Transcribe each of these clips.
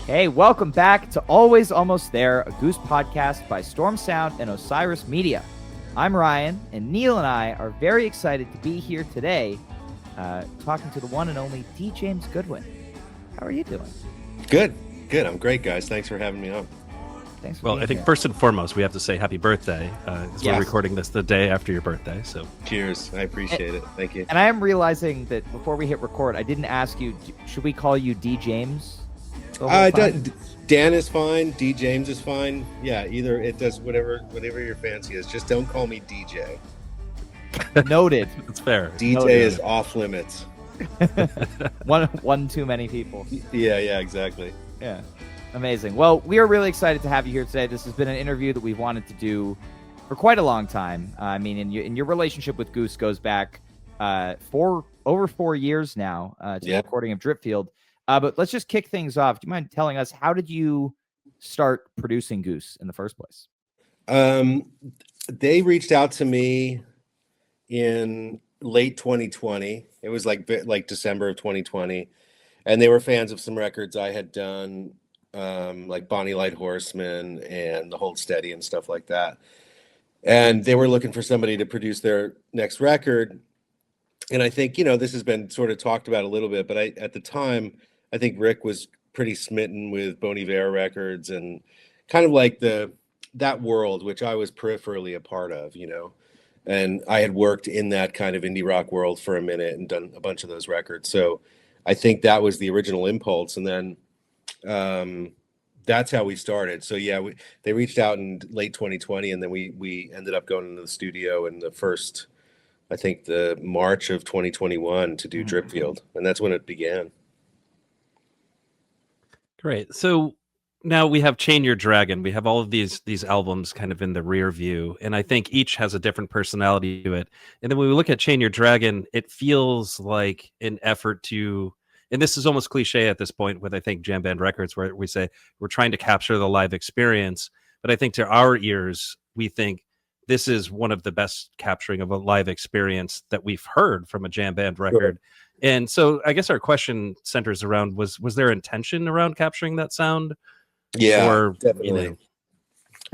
Hey, welcome back to Always Almost There, a Goose podcast by Storm Sound and Osiris Media. I'm Ryan, and Neil and I are very excited to be here today talking to the one and only D. James Goodwin. How are you doing? Good. I'm great, guys. Thanks for having me on. Thanks for Well, being I think here. first and foremost, we have to say happy birthday, because we're recording this the day after your birthday. So Cheers. I appreciate it. Thank you. And I am realizing that before we hit record, I didn't ask you, should we call you D. James? Dan is fine. D. James is fine. Yeah, either it does whatever your fancy is. Just don't call me DJ. Noted. it's fair. DJ Noted. is off limits. one too many people. Yeah, exactly. Yeah. Amazing. Well, we are really excited to have you here today. This has been an interview that we've wanted to do for quite a long time. I mean, in your relationship with Goose goes back over 4 years now to the recording of Dripfield. But let's just kick things off. Do you mind telling us, how did you start producing Goose in the first place? They reached out to me in late 2020. It was like December of 2020. And they were fans of some records I had done, like Bonnie Light Horseman and The Hold Steady and stuff like that. And they were looking for somebody to produce their next record. And I think, this has been sort of talked about a little bit, but at the time, I think Rick was pretty smitten with Bon Iver records and kind of like that world, which I was peripherally a part of, and I had worked in that kind of indie rock world for a minute and done a bunch of those records. So I think that was the original impulse. And then that's how we started. So yeah, they reached out in late 2020, and then we ended up going into the studio in the March of 2021 to do Dripfield. And that's when it began. Great. So now we have Chain Yer Dragon. We have all of these albums kind of in the rear view, and I think each has a different personality to it. And then when we look at Chain Yer Dragon, it feels like an effort to, and this is almost cliche at this point with, I think, jam band records, where we say we're trying to capture the live experience. But I think to our ears, we think this is one of the best capturing of a live experience that we've heard from a jam band record. Sure. And so I guess our question centers around, was there intention around capturing that sound? Yeah, definitely.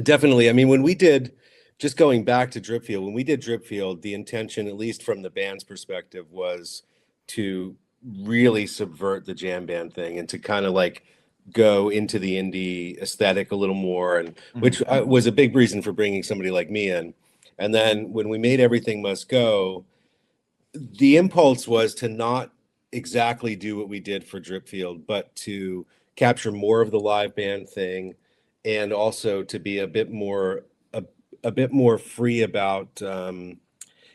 Definitely. I mean, when we did, just going back to Dripfield, when we did Dripfield, the intention, at least from the band's perspective, was to really subvert the jam band thing and to kind of like go into the indie aesthetic a little more, and which was a big reason for bringing somebody like me in. And then when we made Everything Must Go, the impulse was to not exactly do what we did for Dripfield, but to capture more of the live band thing, and also to be a bit more free about,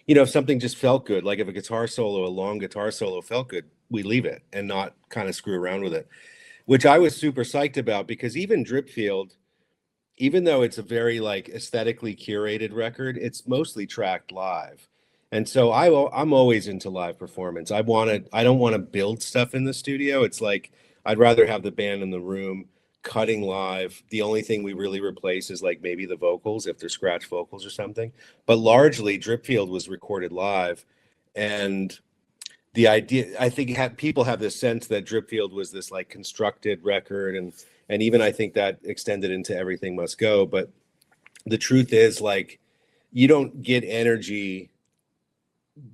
if something just felt good, like if a long guitar solo felt good, we leave it and not kind of screw around with it, which I was super psyched about, because even Dripfield, even though it's a very like aesthetically curated record, it's mostly tracked live. And so I'm always into live performance. I don't want to build stuff in the studio. It's like, I'd rather have the band in the room cutting live. The only thing we really replace is like maybe the vocals, if they're scratch vocals or something. But largely Dripfield was recorded live. And the idea, I think people have this sense that Dripfield was this like constructed record. And even I think that extended into Everything Must Go. But the truth is, like, you don't get energy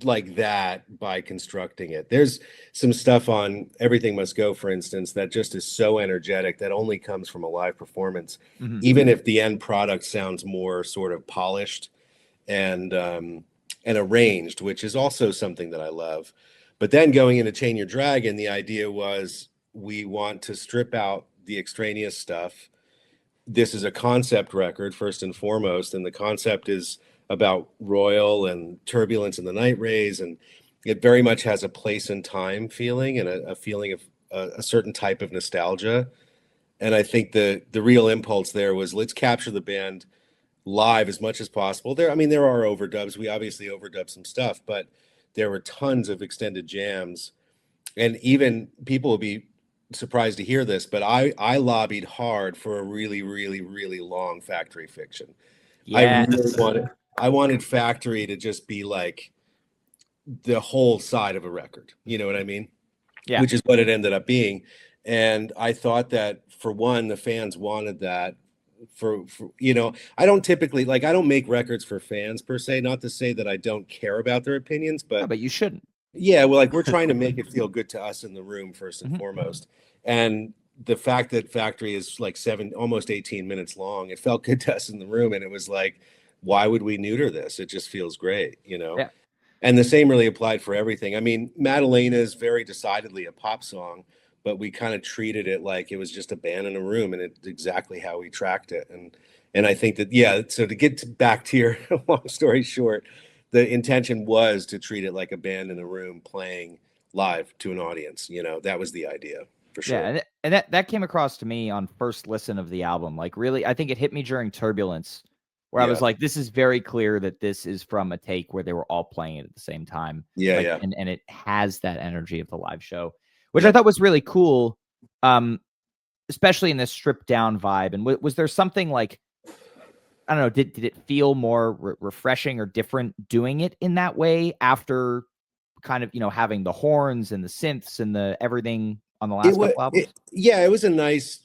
like that by constructing it. There's some stuff on Everything Must Go, for instance, that just is so energetic that only comes from a live performance, even if the end product sounds more sort of polished and arranged, which is also something that I love. But then going into Chain Yer Dragon, the idea was, we want to strip out the extraneous stuff. This is a concept record first and foremost, and the concept is about Royal and Turbulence and the Night Rays, and it very much has a place and time feeling, and a feeling of a certain type of nostalgia. And I think the real impulse there was, let's capture the band live as much as possible. There are overdubs. We obviously overdubbed some stuff, but there were tons of extended jams. And even people will be surprised to hear this, but I lobbied hard for a really, really, really long Factory Fiction. Yes. I wanted Factory to just be like the whole side of a record. You know what I mean? Yeah. Which is what it ended up being. And I thought that, for one, the fans wanted that. For you know, I don't typically, like, I don't make records for fans per se, not to say that I don't care about their opinions, No, but but you shouldn't. yeah, well, like, we're trying to make it feel good to us in the room first and Mhm. foremost. And the fact that Factory is like almost 18 minutes long, it felt good to us in the room. And it was like, why would we neuter this? It just feels great, you know? Yeah. And the same really applied for everything. I mean, Madalena is very decidedly a pop song, but we kind of treated it like it was just a band in a room, and it's exactly how we tracked it. And I think that, yeah, so to get back to your long story short, the intention was to treat it like a band in a room playing live to an audience. You know, that was the idea for sure. Yeah, and that came across to me on first listen of the album. Like, really, I think it hit me during Turbulence, where I Yeah. was like, this is very clear that this is from a take where they were all playing it at the same time. Yeah, Like, yeah. and it has that energy of the live show, which Yeah. I thought was really cool. Especially in this stripped down vibe. And was there something like, I don't know, did it feel more refreshing or different doing it in that way after kind of, having the horns and the synths and the everything on the last couple albums? Yeah, it was a nice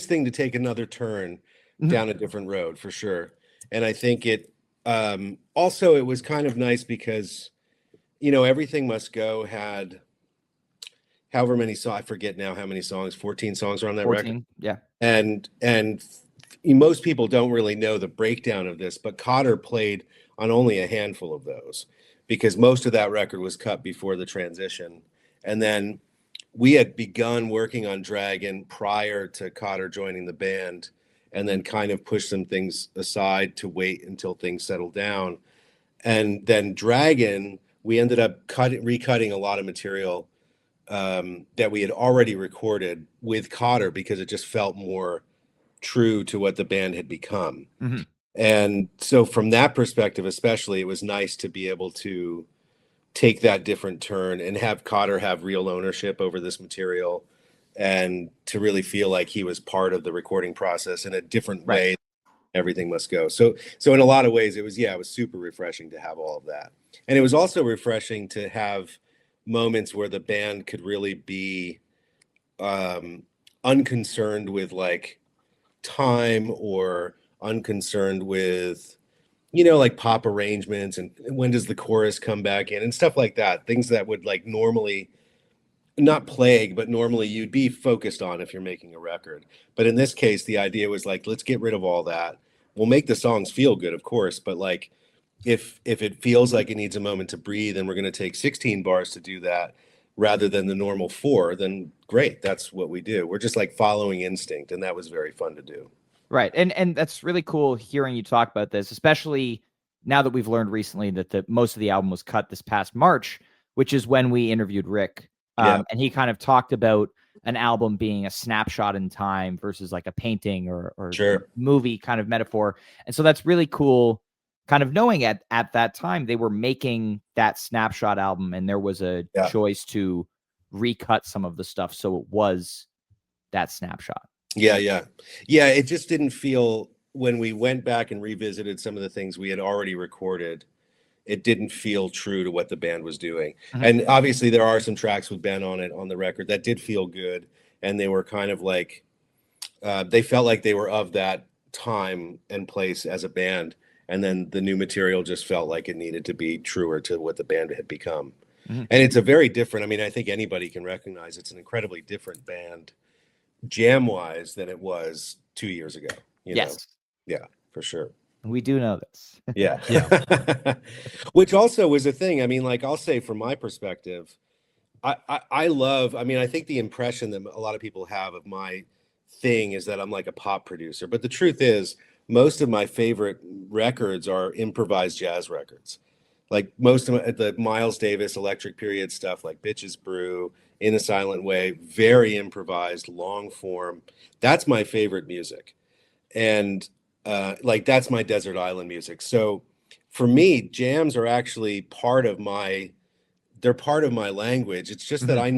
thing to take another turn Mhm. down a different road for sure. And I think it also, it was kind of nice because, Everything Must Go had however many songs, I forget now how many songs, 14 songs are on that 14, record. yeah. And most people don't really know the breakdown of this, but Cotter played on only a handful of those because most of that record was cut before the transition. And then we had begun working on Dragon prior to Cotter joining the band, and then kind of pushed some things aside to wait until things settled down. And then Dragon, we ended up recutting a lot of material that we had already recorded with Cotter because it just felt more true to what the band had become. Mhm. And so from that perspective, especially, it was nice to be able to take that different turn and have Cotter have real ownership over this material, and to really feel like he was part of the recording process in a different Right. way. Everything Must Go. So in a lot of ways, it was super refreshing to have all of that. And it was also refreshing to have moments where the band could really be unconcerned with like time, or unconcerned with, like pop arrangements and when does the chorus come back in and stuff like that. Things that would like normally not plague, but normally you'd be focused on if you're making a record. But in this case, the idea was like, let's get rid of all that. We'll make the songs feel good, of course, but like if it feels like it needs a moment to breathe and we're going to take 16 bars to do that rather than the normal 4, then great, that's what we do. We're just like following instinct, and that was very fun to do. Right. And that's really cool hearing you talk about this, especially now that we've learned recently that most of the album was cut this past March, which is when we interviewed Rick. Yeah. And he kind of talked about an album being a snapshot in time versus like a painting or Sure. movie kind of metaphor. And so that's really cool, kind of knowing at that time they were making that snapshot album and there was a choice to recut some of the stuff so it was that snapshot. Yeah. It just didn't feel, when we went back and revisited some of the things we had already recorded, it didn't feel true to what the band was doing. Mhm. And obviously there are some tracks with Ben on it on the record that did feel good, and they were kind of like they felt like they were of that time and place as a band. And then the new material just felt like it needed to be truer to what the band had become. Mhm. And it's a very different, I mean, I think anybody can recognize it's an incredibly different band jam wise than it was 2 years ago. Yes. Yeah, for sure. We do know this. Yeah. Which also was a thing. I mean, like, I'll say from my perspective, I love, I mean, I think the impression that a lot of people have of my thing is that I'm like a pop producer. But the truth is, most of my favorite records are improvised jazz records. Like most of the Miles Davis Electric Period stuff, like Bitches Brew, In a Silent Way, very improvised, long form. That's my favorite music. And like, that's my desert island music. So for me, jams are actually they're part of my language. It's just that Mhm. I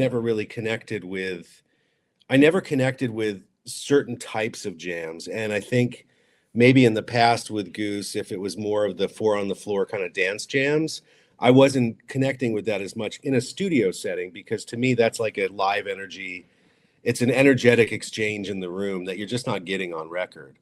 never connected with certain types of jams. And I think maybe in the past with Goose, if it was more of the 4 on the floor kind of dance jams, I wasn't connecting with that as much in a studio setting, because to me that's like a live energy. It's an energetic exchange in the room that you're just not getting on record.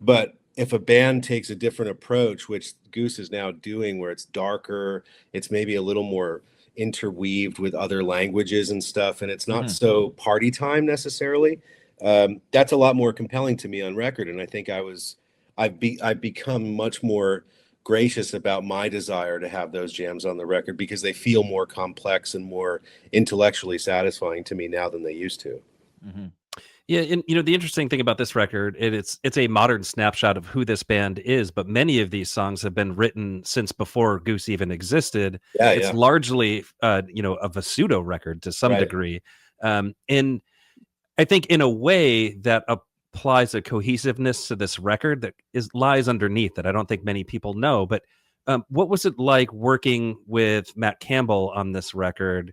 But if a band takes a different approach, which Goose is now doing, where it's darker, it's maybe a little more interweaved with other languages and stuff, and it's not so party time necessarily, that's a lot more compelling to me on record. And I think I've become much more gracious about my desire to have those jams on the record, because they feel more complex and more intellectually satisfying to me now than they used to. Yeah, and the interesting thing about this record, it's a modern snapshot of who this band is, but many of these songs have been written since before Goose even existed. It's largely a pseudo record to some degree. And I think in a way that applies a cohesiveness to this record that lies underneath that I don't think many people know. But what was it like working with Matt Campbell on this record?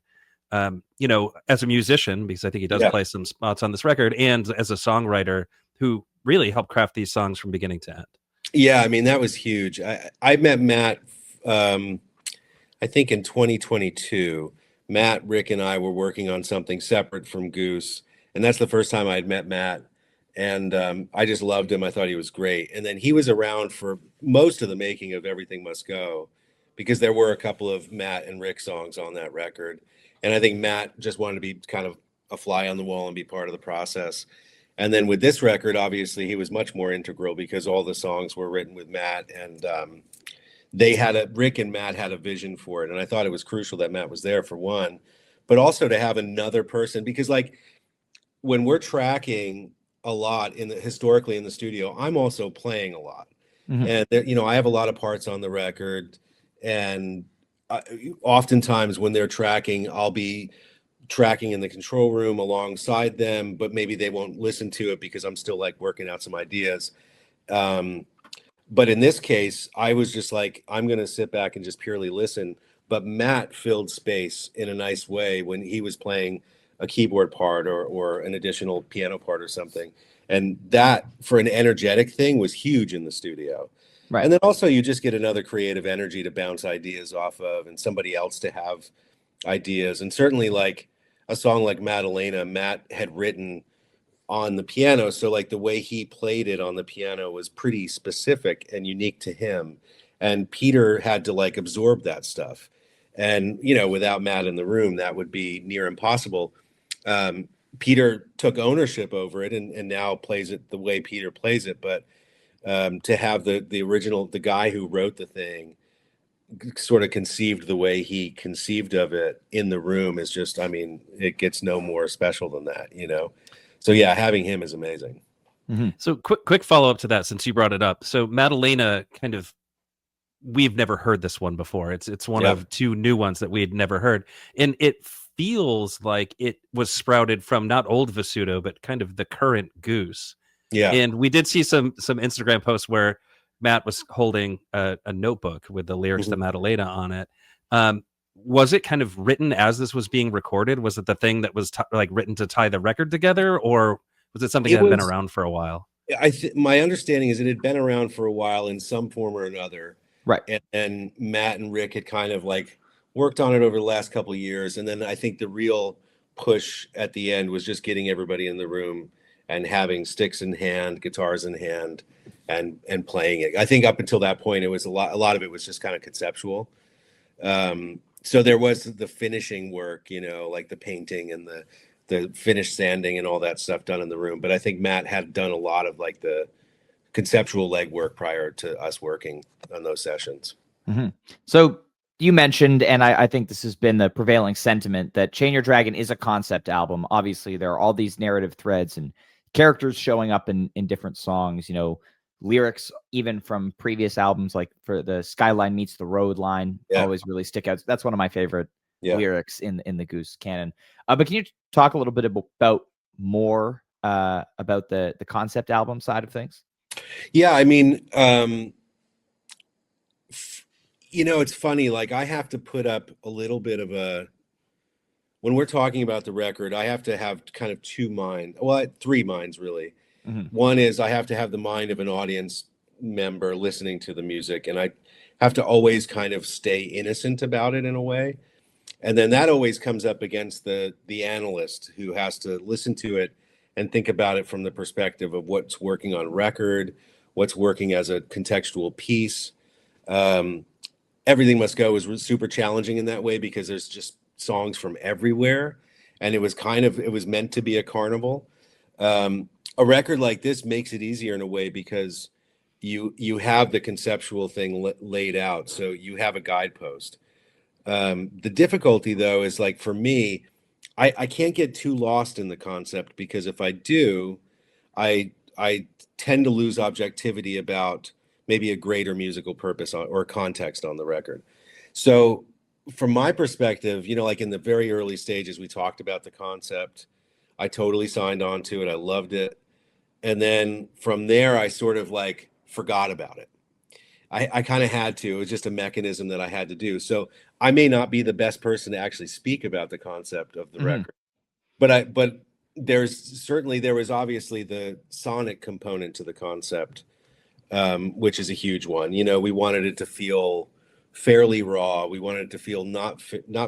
As a musician, because I think he does play some spots on this record, and as a songwriter who really helped craft these songs from beginning to end. Yeah, I mean, that was huge. I met Matt, I think in 2022. Matt, Rick, and I were working on something separate from Goose, and that's the first time I had met Matt. And I just loved him. I thought he was great. And then he was around for most of the making of Everything Must Go, because there were a couple of Matt and Rick songs on that record. And I think Matt just wanted to be kind of a fly on the wall and be part of the process. And then with this record, obviously, he was much more integral, because all the songs were written with Matt, and Rick and Matt had a vision for it. And I thought it was crucial that Matt was there, for one, but also to have another person, because like when we're tracking a lot historically in the studio, I'm also playing a lot. And I have a lot of parts on the record, and oftentimes when they're tracking, I'll be tracking in the control room alongside them, but maybe they won't listen to it because I'm still like working out some ideas. But in this case, I was just like, I'm going to sit back and just purely listen. But Matt filled space in a nice way when he was playing a keyboard part or an additional piano part or something. And that, for an energetic thing, was huge in the studio. Right. And then also you just get another creative energy to bounce ideas off of, and somebody else to have ideas. And certainly like a song like Madalena, Matt had written on the piano. So like the way he played it on the piano was pretty specific and unique to him. And Peter had to like absorb that stuff. And, without Matt in the room, that would be near impossible. Peter took ownership over it and now plays it the way Peter plays it. But to have the original, the guy who wrote the thing sort of conceived the way he conceived of it in the room is just, I mean, it gets no more special than that, So yeah, having him is amazing. So quick follow up to that, since you brought it up. So Madalena, we've never heard this one before. It's one of two new ones that we had never heard. And it feels like it was sprouted from not old Vasudo, but kind of the current Goose. Yeah. And we did see some Instagram posts where Matt was holding a notebook with the lyrics to Madalena on it. Was it kind of written as this was being recorded? Was it the thing that was written to tie the record together, or was it something that had been around for a while? My understanding is it had been around for a while in some form or another. Right. And Matt and Rick had kind of like worked on it over the last couple of years. And then I think the real push at the end was just getting everybody in the room and having sticks in hand, guitars in hand, and playing it. I think up until that point, it was a lot of it was just kind of conceptual. So there was the finishing work, like the painting and the finish sanding and all that stuff done in the room. But I think Matt had done a lot of like the conceptual legwork prior to us working on those sessions. So you mentioned, and I think this has been the prevailing sentiment, that Chain Yer Dragon is a concept album. Obviously, there are all these narrative threads and characters showing up in different songs, lyrics even from previous albums, like for the Skyline Meets the Road line, always really stick out. That's one of my favorite lyrics in the Goose canon. But can you talk a little bit about the concept album side of things? Yeah, I mean, it's funny, like I have to put up a little bit of when we're talking about the record, I have to have kind of three minds really. One is I have to have the mind of an audience member listening to the music, and have to always kind of stay innocent about it in a way. And then that always comes up against the analyst who has to listen to it and think about it from the perspective of what's working on record, what's working as a contextual piece. Everything Must Go is super challenging in that way because there's just songs from everywhere, and it was meant to be a carnival. A record like this makes it easier in a way because you have the conceptual thing laid out, so you have a guidepost. The difficulty, though, is like for me, I can't get too lost in the concept, because if I do, I tend to lose objectivity about maybe a greater musical purpose or context on the record. So from my perspective, like in the very early stages, we talked about the concept. I totally signed on to it. I loved it. And then from there, I sort of like forgot about it. I kind of had to. It was just a mechanism that I had to do. So I may not be the best person to actually speak about the concept of the record, but there was obviously the sonic component to the concept, which is a huge one. We wanted it to feel fairly raw. We wanted it to feel not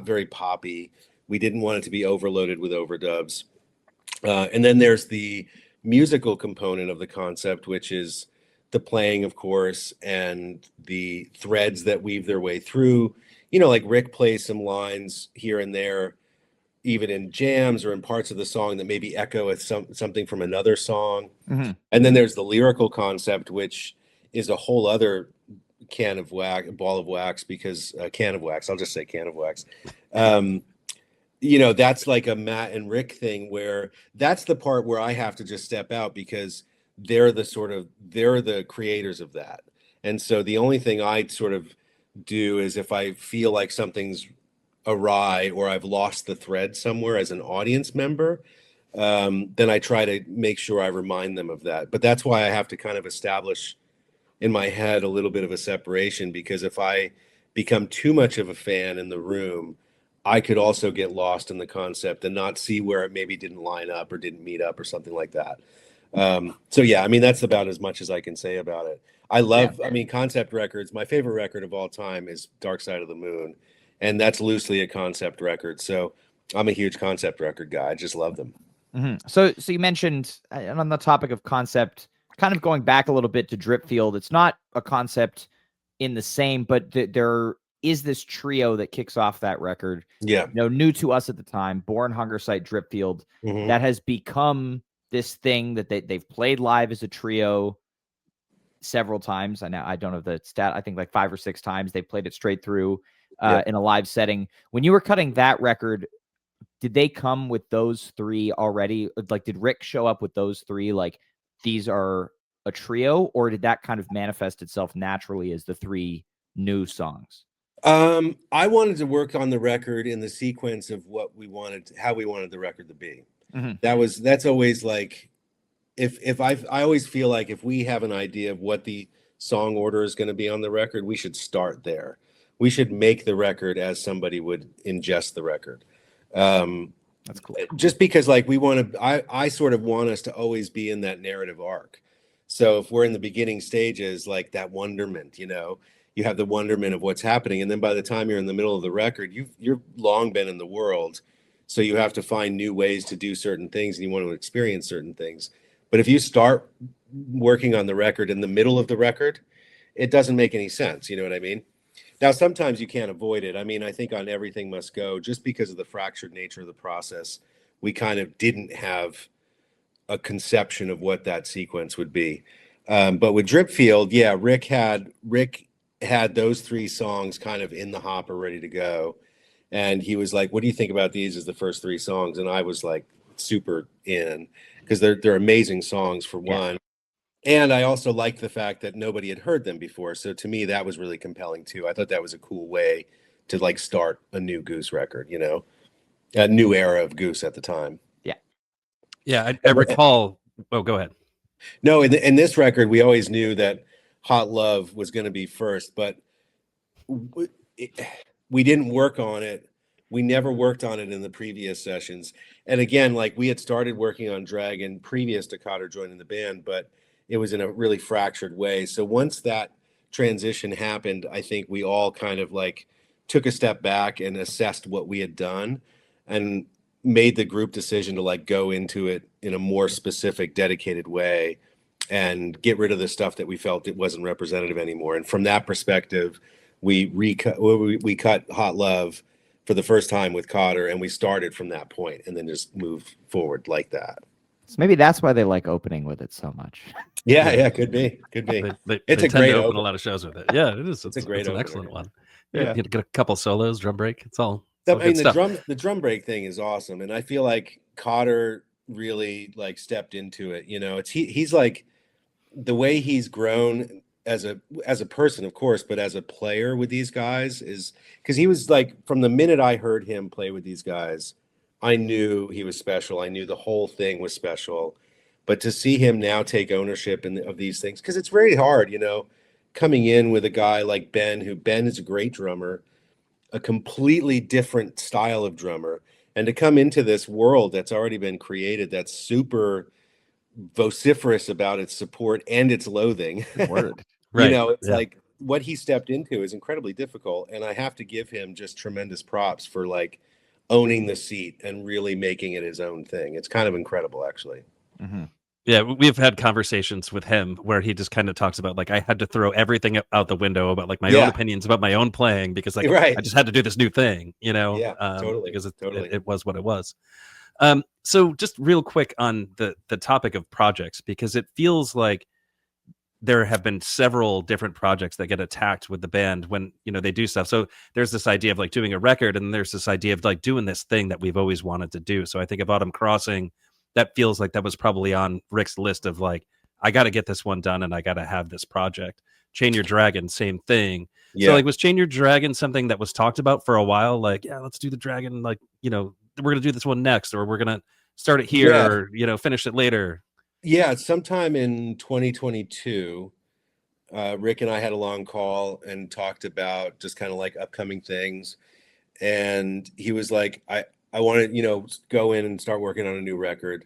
very poppy. We didn't want it to be overloaded with overdubs. And then there's the musical component of the concept, which is the playing, of course, and the threads that weave their way through. Like Rick plays some lines here and there, even in jams or in parts of the song that maybe echo with something from another song. Mm-hmm. And then there's the lyrical concept, which is a whole other ball of wax, because can of wax, I'll just say can of wax. That's like a Matt and Rick thing, where that's the part where I have to just step out, because they're the creators of that. And so the only thing I sort of do is, if I feel like something's awry or I've lost the thread somewhere as an audience member, then I try to make sure I remind them of that. But that's why I have to kind of establish in my head a little bit of a separation, because if I become too much of a fan in the room, I could also get lost in the concept and not see where it maybe didn't line up or didn't meet up or something like that. So yeah, that's about as much as I can say about it. Concept records, my favorite record of all time is Dark Side of the Moon, and that's loosely a concept record. So I'm a huge concept record guy. I just love them. Mm-hmm. So you mentioned, on the topic of concept, kind of going back a little bit to Dripfield, it's not a concept in the same, but there is this trio that kicks off that record. Yeah. New to us at the time, Born, Hunger Site, Dripfield, Mm-hmm. that has become this thing that they've played live as a trio several times. I don't know the stat. I think like 5 or 6 times they played it straight through in a live setting. When you were cutting that record, did they come with those 3 already? Like, did Rick show up with those 3? Like, these are a trio, or did that kind of manifest itself naturally as the 3 new songs? I wanted to work on the record in the sequence of how we wanted the record to be. Mm-hmm. That's always like, I always feel like if we have an idea of what the song order is going to be on the record, we should start there. We should make the record as somebody would ingest the record. That's cool. Just because like I sort of want us to always be in that narrative arc. So if we're in the beginning stages, like that wonderment, you have the wonderment of what's happening. And then by the time you're in the middle of the record, you've long been in the world. So you have to find new ways to do certain things, and you want to experience certain things. But if you start working on the record in the middle of the record, it doesn't make any sense. You know what I mean? Now, sometimes you can't avoid it. I think on Everything Must Go, just because of the fractured nature of the process, we kind of didn't have a conception of what that sequence would be. But with Dripfield, yeah, Rick had those 3 songs kind of in the hopper ready to go. And he was like, what do you think about these as the first 3 songs? And I was like super in, because they're amazing songs for one. And I also liked the fact that nobody had heard them before. So to me, that was really compelling too. I thought that was a cool way to like start a new Goose record, a new era of Goose at the time. Yeah. Yeah. I recall. Oh, go ahead. No, in this record, we always knew that Hot Love was going to be first, but we didn't work on it. We never worked on it in the previous sessions. And again, like we had started working on Dragon previous to Cotter joining the band, but it was in a really fractured way. So once that transition happened, I think we all kind of like took a step back and assessed what we had done and made the group decision to like go into it in a more specific, dedicated way and get rid of the stuff that we felt it wasn't representative anymore. And from that perspective, we cut Hot Love for the first time with Cotter, and we started from that point and then just moved forward like that. So maybe that's why they like opening with it so much. Yeah, could be. It's a great open a lot of shows with it. Yeah, it is. It's a great an opener. excellent one. Yeah, you get a couple solos, drum break. It's all. I mean, the drum break thing is awesome, and I feel like Cotter really like stepped into it. You know, he's like the way he's grown as a person, of course, but as a player with these guys is because he was like from the minute I heard him play with these guys, I knew he was special. I knew the whole thing was special. But to see him now take ownership of these things, because it's very hard, you know, coming in with a guy like Ben, Ben is a great drummer, a completely different style of drummer, and to come into this world that's already been created, that's super vociferous about its support and its loathing. Word. Right. You know, it's like what he stepped into is incredibly difficult, and I have to give him just tremendous props for like owning the seat and really making it his own thing. It's kind of incredible, actually. Mm-hmm. Yeah, we've had conversations with him where he just kind of talks about like I had to throw everything out the window about like my own opinions about my own playing because like I just had to do this new thing, you know, totally, because it was what it was. So just real quick on the topic of projects, because it feels like there have been several different projects that get attacked with the band when, you know, they do stuff. So there's this idea of like doing a record, and there's this idea of like doing this thing that we've always wanted to do. So I think of Autumn Crossing, that feels like that was probably on Rick's list of like, I got to get this one done and I got to have this project. Chain Yer Dragon, same thing. Yeah. So like, was Chain Yer Dragon something that was talked about for a while? Like, yeah, let's do the Dragon. Like, you know, we're going to do this one next, or we're going to start it here, or, you know, finish it later. Yeah. Sometime in 2022, Rick and I had a long call and talked about just kind of like upcoming things. And he was like, I want to, you know, go in and start working on a new record.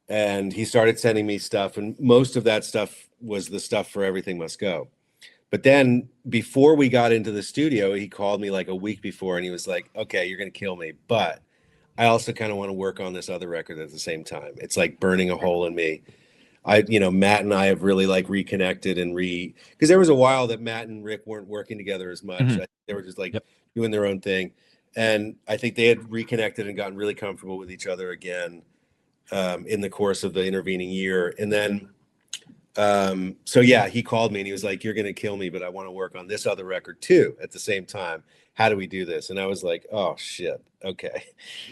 And he started sending me stuff. And most of that stuff was the stuff for Everything Must Go. But then before we got into the studio, he called me like a week before and he was like, okay, you're going to kill me. But I also kind of want to work on this other record at the same time. It's like burning a hole in me. Matt and I have really like reconnected and because there was a while that Matt and Rick weren't working together as much. Mm-hmm. They were just like doing their own thing. And I think they had reconnected and gotten really comfortable with each other again in the course of the intervening year. And then, he called me and he was like, you're going to kill me, but I want to work on this other record too at the same time. How do we do this? And I was like, oh, shit. Okay.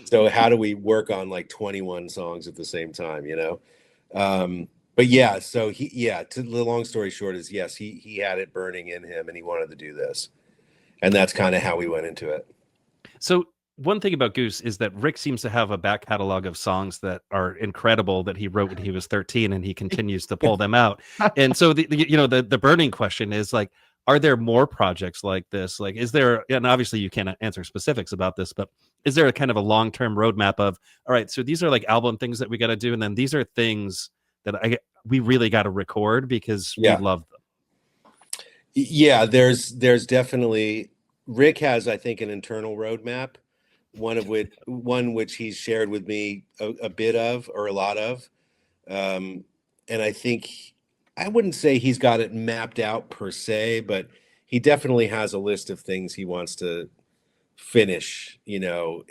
So how do we work on like 21 songs at the same time, you know? But yeah, so to the long story short is, yes, he had it burning in him and he wanted to do this. And that's kind of how we went into it. So one thing about Goose is that Rick seems to have a back catalog of songs that are incredible that he wrote when he was 13, and he continues to pull them out. And so the burning question is like, are there more projects like this? Like, is there, and obviously you can't answer specifics about this, but is there a kind of a long-term roadmap of, all right, so these are like album things that we got to do, and then these are things that we really got to record because we love them? Yeah, there's definitely, Rick has, I think, an internal roadmap, one which he's shared with me a bit of, or a lot of. And I think, I wouldn't say he's got it mapped out per se, but he definitely has a list of things he wants to finish, you know,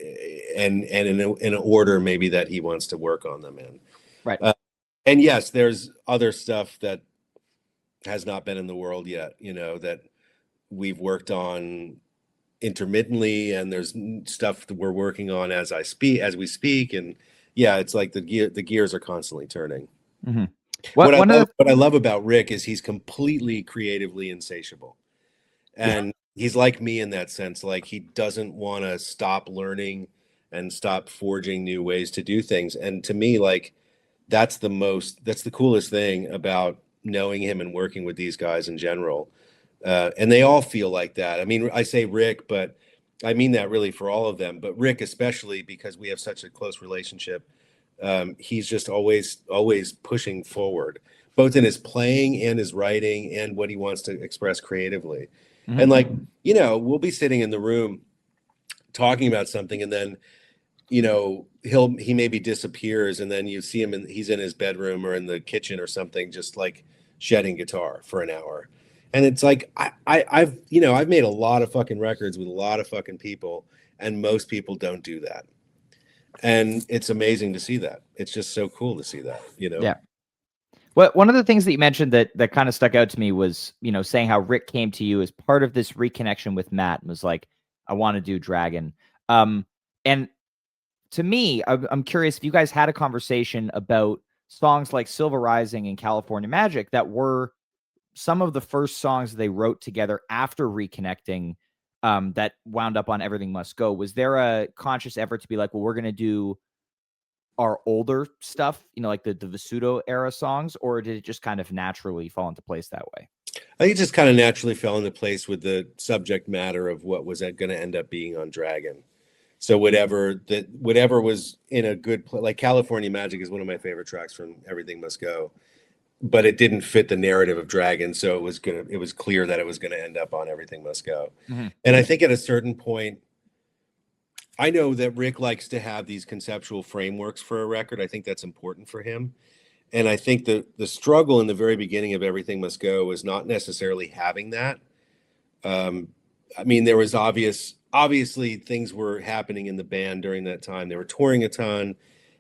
and in an order maybe that he wants to work on them in. Right. And yes, there's other stuff that has not been in the world yet, you know, that we've worked on intermittently, and there's stuff that we're working on as we speak. And yeah, it's like the gears are constantly turning. Mm-hmm. What I love about Rick is he's completely creatively insatiable. And he's like me in that sense. Like, he doesn't want to stop learning and stop forging new ways to do things. And to me, like, that's the coolest thing about knowing him and working with these guys in general. And they all feel like that. I mean, I say Rick, but I mean that really for all of them, but Rick especially, because we have such a close relationship. He's just always pushing forward. both in his playing and his writing and what he wants to express creatively. Mhm. And like, you know, we'll be sitting in the room talking about something, and then, you know, he maybe disappears, and then you see him and he's in his bedroom or in the kitchen or something, just like shedding guitar for an hour. And it's like, I've made a lot of fucking records with a lot of fucking people, and most people don't do that. And it's amazing to see that. It's just so cool to see that, you know? Yeah. Well, one of the things that you mentioned that kind of stuck out to me was, you know, saying how Rick came to you as part of this reconnection with Matt and was like, I want to do Dragon. And to me, I'm curious if you guys had a conversation about songs like Silver Rising and California Magic that were some of the first songs they wrote together after reconnecting, that wound up on Everything Must Go. Was there a conscious effort to be like, well, we're going to do our older stuff, you know, like the Visuto era songs, or did it just kind of naturally fall into place that way? I think it just kind of naturally fell into place with the subject matter of what was going to end up being on Dragon. So whatever was in a good place, like California Magic is one of my favorite tracks from Everything Must Go, but it didn't fit the narrative of Dragon, so it was clear that it was gonna end up on Everything Must Go. Mm-hmm. And I think at a certain point, I know that Rick likes to have these conceptual frameworks for a record. I think that's important for him. And I think the struggle in the very beginning of Everything Must Go was not necessarily having that. I mean, there was obviously things were happening in the band during that time. They were touring a ton,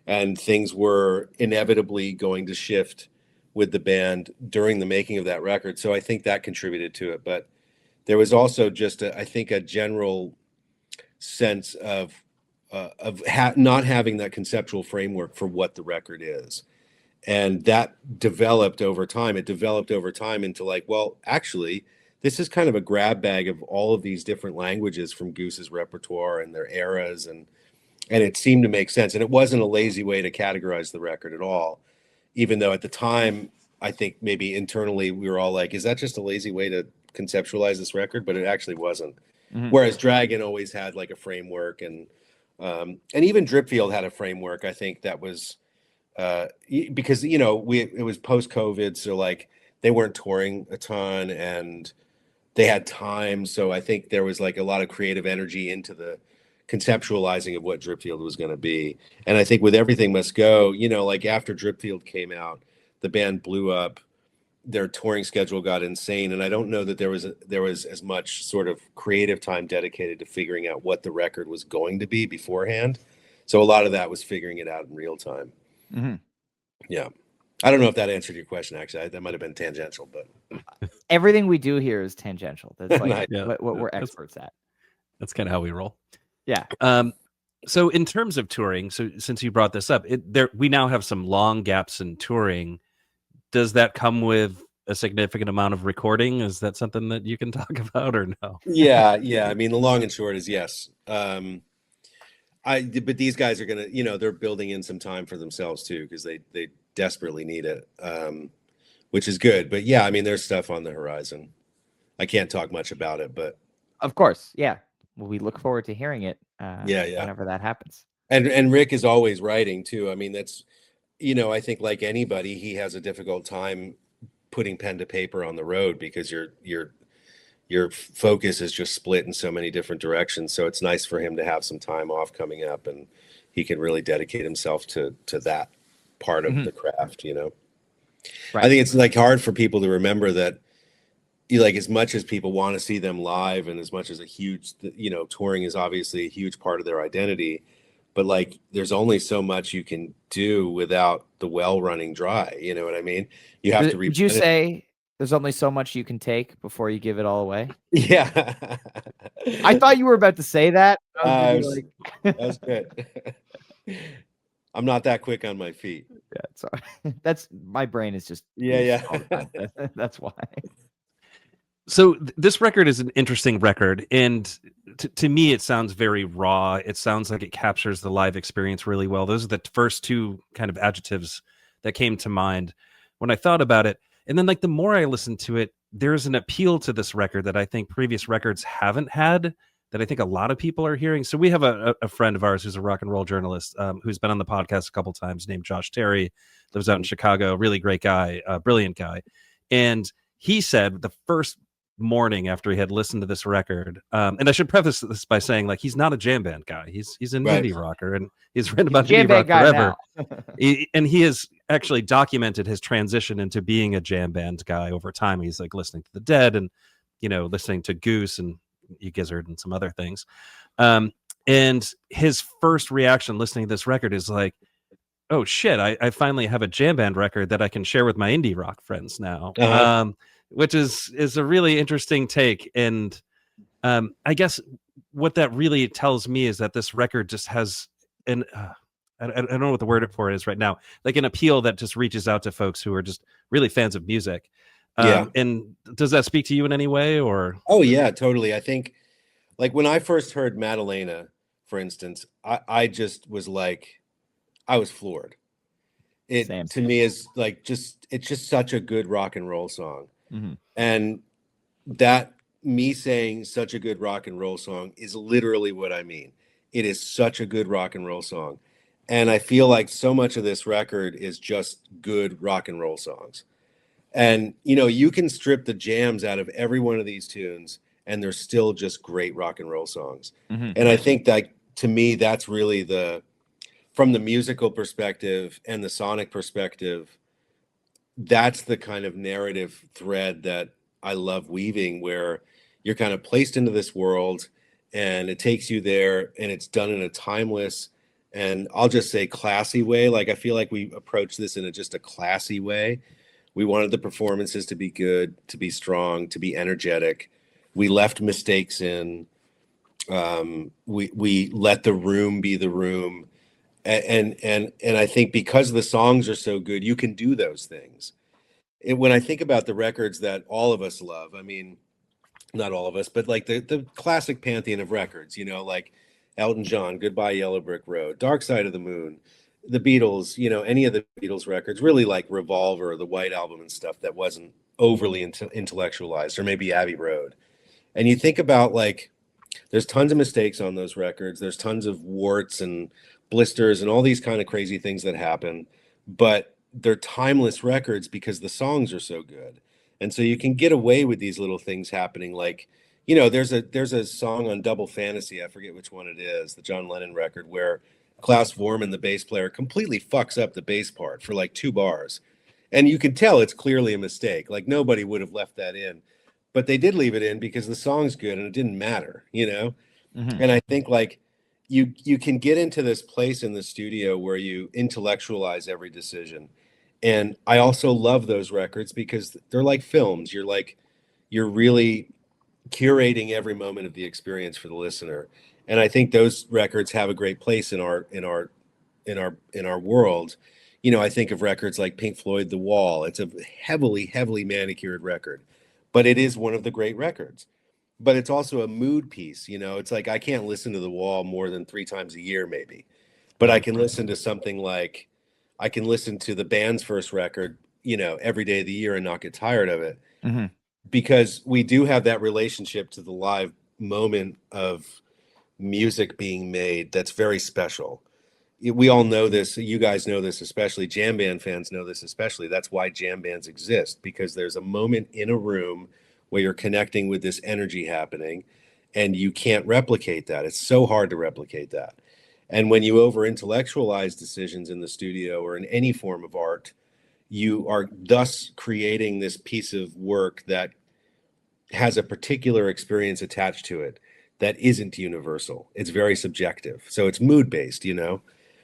and things were inevitably going to shift with the band during the making of that record. So I think that contributed to it. But there was also just, I think, a general sense of not having that conceptual framework for what the record is. And that developed over time. It developed over time into like, well, actually, this is kind of a grab bag of all of these different languages from Goose's repertoire and their eras. And it seemed to make sense. And it wasn't a lazy way to categorize the record at all. Even though at the time, I think maybe internally we were all like, is that just a lazy way to conceptualize this record? But it actually wasn't. Mm-hmm. Whereas Dragon always had like a framework, and even Dripfield had a framework, I think, that was because, you know, it was post-COVID, so like they weren't touring a ton and they had time. So I think there was like a lot of creative energy into the conceptualizing of what Dripfield was going to be. And I think with Everything Must Go, you know, like after Dripfield came out, the band blew up, their touring schedule got insane, and I don't know that there was as much sort of creative time dedicated to figuring out what the record was going to be beforehand. So a lot of that was figuring it out in real time. Mm-hmm. Yeah. I don't know if that answered your question, actually. That might have been tangential, but Everything we do here is tangential. That's like Yeah. what we're experts at. That's kind of how we roll. Yeah. So in terms of touring, so since you brought this up, we now have some long gaps in touring. Does that come with a significant amount of recording? Is that something that you can talk about or no? Yeah. I mean, the long and short is yes. But these guys are gonna, you know, they're building in some time for themselves too, because they desperately need it, which is good. But yeah, I mean, there's stuff on the horizon. I can't talk much about it, but Of course, yeah. Well, we look forward to hearing it. Yeah. Whenever that happens. And Rick is always writing too. I mean, that's, you know, I think like anybody, he has a difficult time putting pen to paper on the road because your focus is just split in so many different directions. So it's nice for him to have some time off coming up, and he can really dedicate himself to that part of the craft, you know. Right. I think it's like hard for people to remember that, like, as much as people want to see them live, and as much as touring is obviously a huge part of their identity, but like there's only so much you can do without the well running dry. You know what I mean? You have to. Would you say there's only so much you can take before you give it all away? Yeah. I thought you were about to say that. That was good. I'm not that quick on my feet. Yeah, sorry. That's my brain is just Yeah. That's why. So this record is an interesting record, and to me, it sounds very raw. It sounds like it captures the live experience really well. Those are the first two kind of adjectives that came to mind when I thought about it. And then, like, the more I listen to it, there's an appeal to this record that I think previous records haven't had. that I think a lot of people are hearing. So we have a friend of ours who's a rock and roll journalist, who's been on the podcast a couple times, named Josh Terry, lives out in Chicago, really great guy, brilliant guy. And he said the first morning after he had listened to this record, and I should preface this by saying, like, he's not a jam band guy. He's an indie rocker, and he's written about indie rock forever. And he has actually documented his transition into being a jam band guy over time. He's like listening to the Dead and, you know, listening to Goose and Gizzard and some other things. And his first reaction listening to this record is like, oh shit, I finally have a jam band record that I can share with my indie rock friends now. Which is a really interesting take. And I guess what that really tells me is that this record just has an I don't know what the word for it is right now, like an appeal that just reaches out to folks who are just really fans of music. And does that speak to you in any way? Or oh yeah, totally. I think, like, when I first heard Madalena, for instance, I just was like, I was floored. It Same. To me is like, it's just such a good rock and roll song. And that, me saying such a good rock and roll song, is literally what I mean. It is such a good rock and roll song. And I feel like so much of this record is just good rock and roll songs. And, you know, you can strip the jams out of every one of these tunes and they're still just great rock and roll songs. And I think that, to me, that's really from the musical perspective and the sonic perspective, that's the kind of narrative thread that I love weaving, where you're kind of placed into this world and it takes you there, and it's done in a timeless, and I'll just say classy way. Like, I feel like we approached this in just a classy way. We wanted the performances to be good, to be strong, to be energetic. We left mistakes in. We let the room be the room. And I think because the songs are so good, you can do those things. When I think about the records that all of us love, I mean, not all of us, but like the classic pantheon of records, you know, like Elton John, Goodbye Yellow Brick Road, Dark Side of the Moon, the Beatles, you know, any of the Beatles records, really, like Revolver, the White Album and stuff that wasn't overly intellectualized, or maybe Abbey Road. And you think about, like, there's tons of mistakes on those records. There's tons of warts and blisters and all these kind of crazy things that happen, but they're timeless records because the songs are so good. And so you can get away with these little things happening. Like, you know, there's a song on Double Fantasy, I forget which one it is, the John Lennon record, where Klaus Vormann, the bass player, completely fucks up the bass part for like 2 bars. And you can tell it's clearly a mistake. Like, nobody would have left that in, but they did leave it in because the song's good and it didn't matter, you know? And I think, like, you can get into this place in the studio where you intellectualize every decision. And I also love those records because they're like films. You're really curating every moment of the experience for the listener. And I think those records have a great place in our world. You know, I think of records like Pink Floyd, The Wall. It's a heavily manicured record, but it is one of the great records. But it's also a mood piece. You know, it's like, I can't listen to The Wall more than 3 times a year, maybe, but I can listen to something like, I can listen to the band's first record, you know, every day of the year and not get tired of it. Because we do have that relationship to the live moment of music being made that's very special. We all know this. You guys know this, especially jam band fans know this, especially. That's why jam bands exist, because there's a moment in a room where you're connecting with this energy happening, and you can't replicate that. It's so hard to replicate that. And when you over intellectualize decisions in the studio or in any form of art, you are thus creating this piece of work that has a particular experience attached to it that isn't universal. It's very subjective. So it's mood based, you know?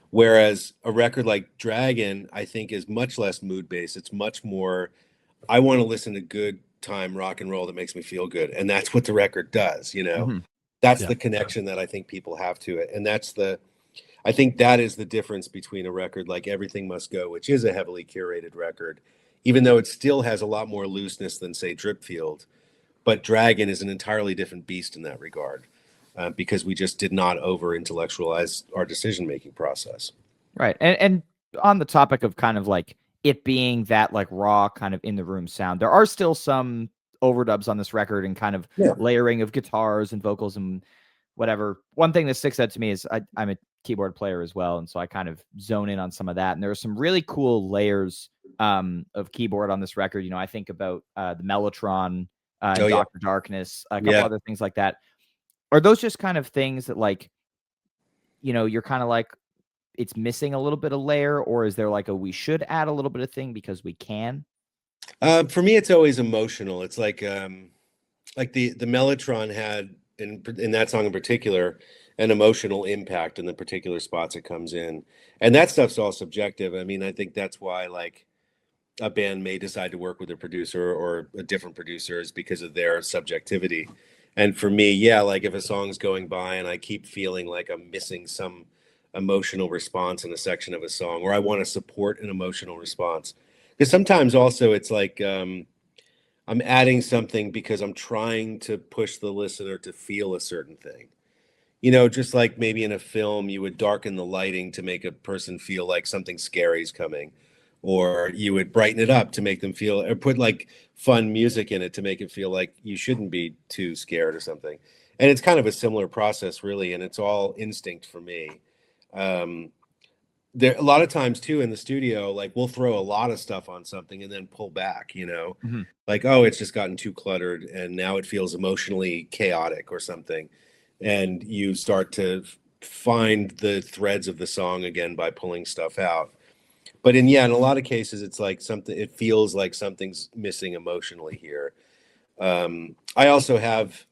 Whereas a record like Dragon, I think, is much less mood based. It's much more, I want to listen to good time rock and roll that makes me feel good. And that's what the record does, you know? That's the connection that I think people have to it. And I think that is the difference between a record like Everything Must Go, which is a heavily curated record, even though it still has a lot more looseness than, say, Dripfield. But Dragon is an entirely different beast in that regard, because we just did not over intellectualize our decision-making process. Right. And on the topic of kind of like it being that like raw kind of in the room sound, there are still some overdubs on this record and kind of layering of guitars and vocals and whatever. One thing that sticks out to me is I'm a keyboard player as well, and so I kind of zone in on some of that. And there are some really cool layers of keyboard on this record. You know, I think about the Mellotron, Dr. Darkness, a couple other things like that. Are those just kind of things that, like, you know, you're kind of like, it's missing a little bit of layer, or is there like we should add a little bit of thing because we can? For me, it's always emotional. It's like the Mellotron had in that song in particular an emotional impact in the particular spots it comes in, and that stuff's all subjective. I mean, I think that's why like a band may decide to work with a producer or a different producer is because of their subjectivity. And for me, yeah, like if a song's going by and I keep feeling like I'm missing some emotional response in a section of a song, or I want to support an emotional response, because sometimes also it's like I'm adding something because I'm trying to push the listener to feel a certain thing. You know, just like maybe in a film, you would darken the lighting to make a person feel like something scary is coming, or you would brighten it up to make them feel, or put like fun music in it to make it feel like you shouldn't be too scared or something. And it's kind of a similar process, really, and it's all instinct for me. There a lot of times too in the studio, like we'll throw a lot of stuff on something and then pull back, you know, like, oh, it's just gotten too cluttered and now it feels emotionally chaotic or something. And you start to find the threads of the song again by pulling stuff out. But in a lot of cases, it's like it feels like something's missing emotionally here. I also have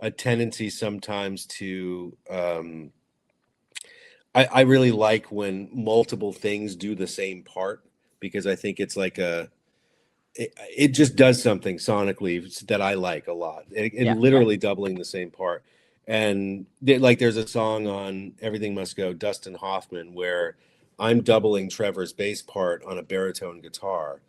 a tendency sometimes to, I really like when multiple things do the same part, because I think it's like it just does something sonically that I like a lot. It literally doubling the same part. And like there's a song on Everything Must Go, Dustin Hoffman, where I'm doubling Trevor's bass part on a baritone guitar.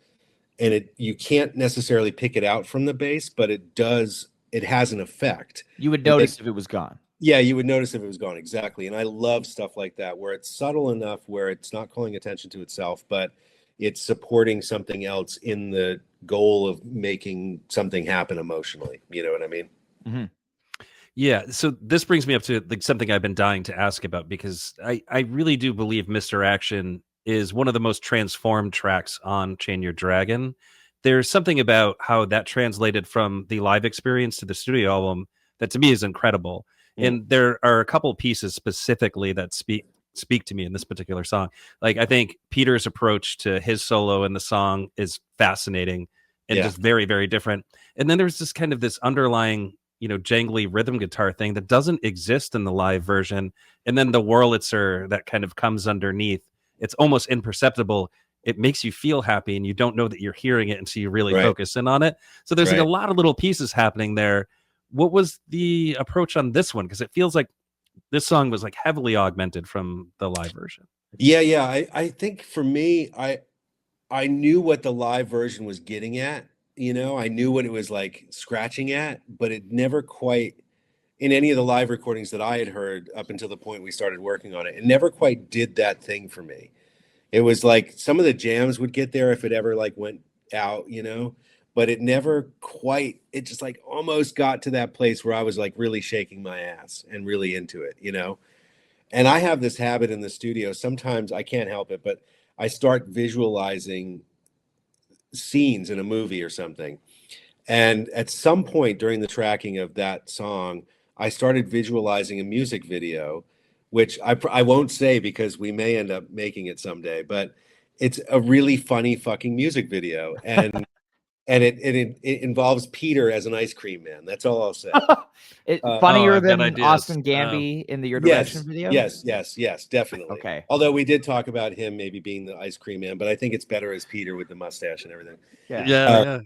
And you can't necessarily pick it out from the bass, but it has an effect. You would notice if it was gone. Yeah, you would notice if it was gone, exactly. And I love stuff like that, where it's subtle enough where it's not calling attention to itself, but it's supporting something else in the goal of making something happen emotionally. You know what I mean? Mm-hmm. Yeah, so this brings me up to like something I've been dying to ask about, because I really do believe Mr. Action is one of the most transformed tracks on Chain Yer Dragon. There's something about how that translated from the live experience to the studio album that to me is incredible. And there are a couple pieces specifically that speak to me in this particular song. Like, I think Peter's approach to his solo in the song is fascinating and just very, very different. And then there's this kind of this underlying, you know, jangly rhythm guitar thing that doesn't exist in the live version. And then the Wurlitzer that kind of comes underneath. It's almost imperceptible. It makes you feel happy and you don't know that you're hearing it until you really focus in on it. So there's like a lot of little pieces happening there. What was the approach on this one? Because it feels like this song was like heavily augmented from the live version. Yeah. I think for me, I knew what the live version was getting at. You know, I knew what it was like scratching at, but it never quite, in any of the live recordings that I had heard up until the point we started working on it, it never quite did that thing for me. It was like some of the jams would get there if it ever like went out, you know, but it never quite, it just like almost got to that place where I was like really shaking my ass and really into it, you know? And I have this habit in the studio. Sometimes I can't help it, but I start visualizing scenes in a movie or something. And at some point during the tracking of that song, I started visualizing a music video, which I won't say because we may end up making it someday, but it's a really funny fucking music video. And it involves Peter as an ice cream man. That's all I'll say. Funnier than Austin Gamby in the Your Direction video? Yes, definitely. Okay. Although we did talk about him maybe being the ice cream man, but I think it's better as Peter with the mustache and everything. Yeah.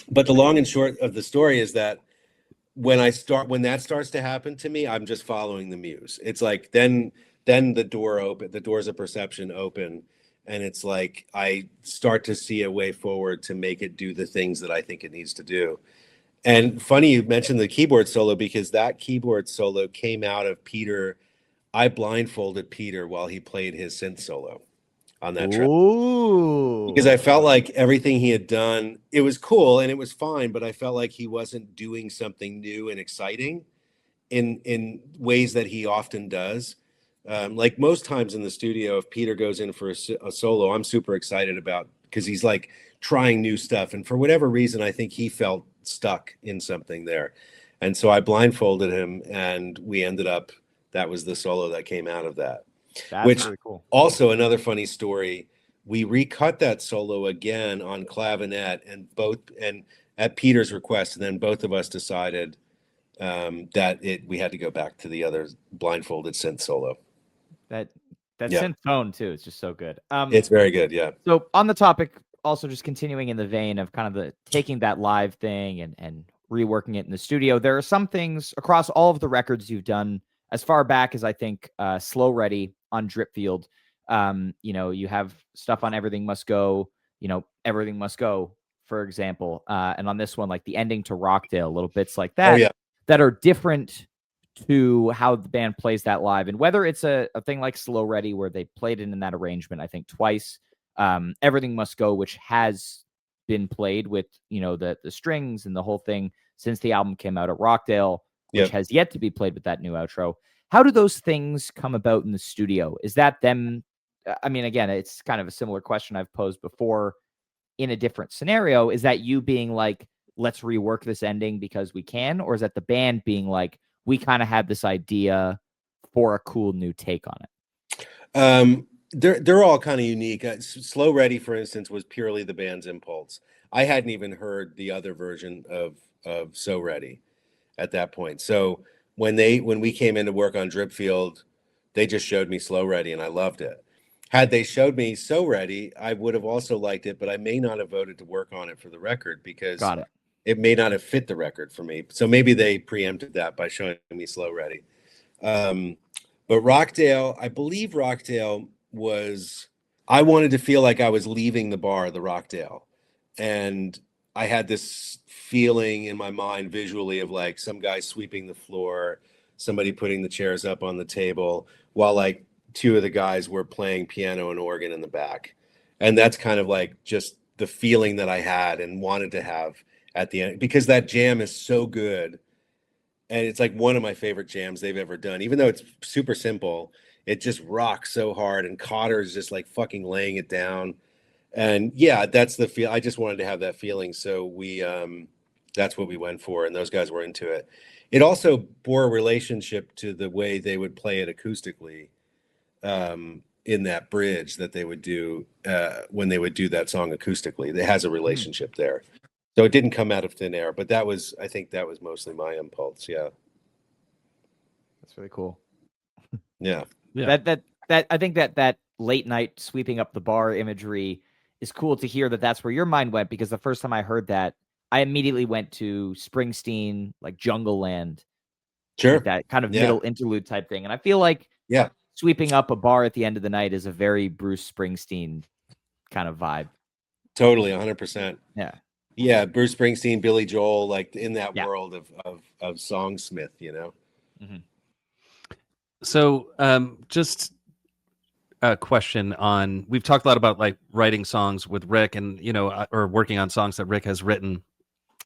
But the long and short of the story is that when that starts to happen to me, I'm just following the muse. It's like then the doors of perception open, and it's like I start to see a way forward to make it do the things that I think it needs to do. And funny you mentioned the keyboard solo, because that keyboard solo came out of Peter. I blindfolded Peter while he played his synth solo on that track. Ooh. Because I felt like everything he had done, it was cool and it was fine, but I felt like he wasn't doing something new and exciting. in ways that he often does. Like most times in the studio, if Peter goes in for a solo, I'm super excited about, because he's like trying new stuff. And for whatever reason, I think he felt stuck in something there. And so I blindfolded him, and we ended up, that was the solo that came out of that. That's Which really cool. Also another funny story, we recut that solo again on clavinet, and at Peter's request, and then both of us decided that we had to go back to the other blindfolded synth solo. That synth tone too, it's just so good. It's very good, yeah. So on the topic, also just continuing in the vein of kind of the taking that live thing and reworking it in the studio, there are some things across all of the records you've done as far back as I think Slow Ready on Dripfield. You have stuff on Everything Must Go, Everything Must Go, for example. And on this one, like the ending to Rockdale, little bits like that, that are different to how the band plays that live. And whether it's a thing like Slow Ready, where they played it in that arrangement, I think twice, Everything Must Go, which has been played with, the strings and the whole thing since the album came out at Rockdale, which has yet to be played with that new outro. How do those things come about in the studio? Is that them? I mean, again, it's kind of a similar question I've posed before in a different scenario. Is that you being like, let's rework this ending because we can? Or is that the band being like, we kind of had this idea for a cool new take on it? They're all kind of unique. Slow Ready, for instance, was purely the band's impulse. I hadn't even heard the other version of So Ready at that point. So when we came in to work on Dripfield, they just showed me Slow Ready, and I loved it. Had they showed me So Ready, I would have also liked it, but I may not have voted to work on it for the record because it may not have fit the record for me. So maybe they preempted that by showing me Slow Ready. But Rockdale, I believe Rockdale was, I wanted to feel like I was leaving the bar, the Rockdale. And I had this feeling in my mind visually of like some guy sweeping the floor, somebody putting the chairs up on the table, while like two of the guys were playing piano and organ in the back. And that's kind of like just the feeling that I had and wanted to have at the end, because that jam is so good. And it's like one of my favorite jams they've ever done. Even though it's super simple, it just rocks so hard, and Cotter is just like fucking laying it down. And yeah, that's the feel. I just wanted to have that feeling. So we, that's what we went for. And those guys were into it. It also bore a relationship to the way they would play it acoustically, in that bridge that they would do, when they would do that song acoustically. It has a relationship there. So it didn't come out of thin air, but I think that was mostly my impulse. Yeah. That's really cool. Yeah. That I think that late night sweeping up the bar imagery is cool to hear that's where your mind went, because the first time I heard that, I immediately went to Springsteen, like Jungle Land. Sure. Like that kind of middle interlude type thing. And I feel like sweeping up a bar at the end of the night is a very Bruce Springsteen kind of vibe. Totally, 100%. Yeah. Yeah, Bruce Springsteen, Billy Joel, like in that world of songsmith, Mm-hmm. So just a question on, we've talked a lot about like writing songs with Rick and, or working on songs that Rick has written.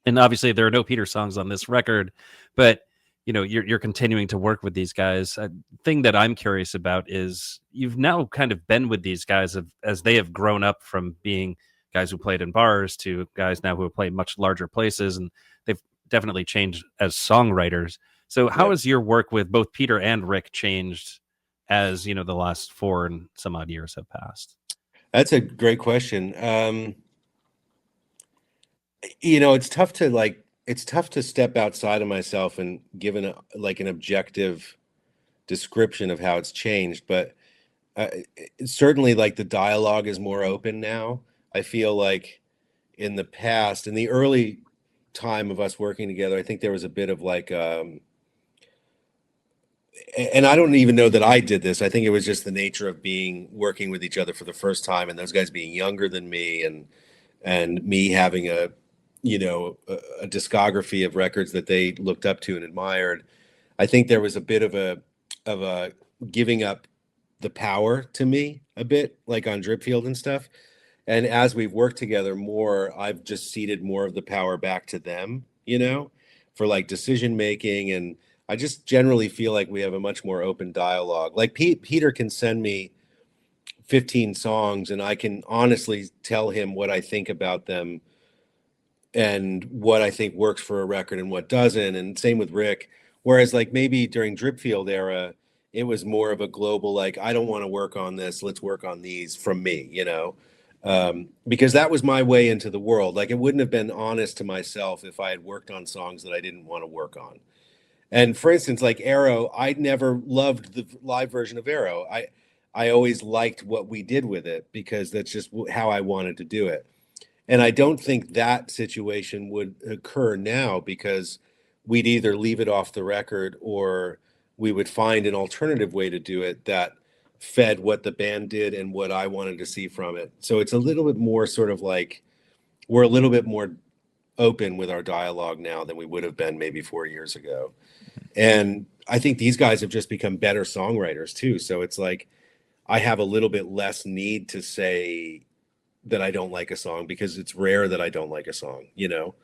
And obviously there are no Peter songs on this record, but you're continuing to work with these guys. A thing that I'm curious about is you've now kind of been with these guys as they have grown up from being guys who played in bars to guys now who have played much larger places, and they've definitely changed as songwriters. So how has your work with both Peter and Rick changed as, the last 4 and some odd years have passed? That's a great question. It's tough to step outside of myself and give an objective description of how it's changed, but certainly like the dialogue is more open now. I feel like in the past, in the early time of us working together, I think there was a bit of like, and I don't even know that I did this. I think it was just the nature of working with each other for the first time, and those guys being younger than me, and me having a discography of records that they looked up to and admired. I think there was a bit of a giving up the power to me a bit, like on Dripfield and stuff. And as we've worked together more, I've just ceded more of the power back to them, for like decision making. And I just generally feel like we have a much more open dialogue. Like Peter can send me 15 songs and I can honestly tell him what I think about them and what I think works for a record and what doesn't. And same with Rick. Whereas like maybe during Dripfield era, it was more of a global, like, I don't want to work on this. Let's work on these from me, you know, because that was my way into the world. Like it wouldn't have been honest to myself if I had worked on songs that I didn't want to work on. And for instance, like Arrow, I never loved the live version of Arrow. I always liked what we did with it because that's just how I wanted to do it. And I don't think that situation would occur now because we'd either leave it off the record or we would find an alternative way to do it that fed what the band did and what I wanted to see from it. So it's a little bit more sort of like we're a little bit more open with our dialogue now than we would have been maybe 4 years ago. And I think these guys have just become better songwriters too. So it's like I have a little bit less need to say that I don't like a song because it's rare that I don't like a song, you know?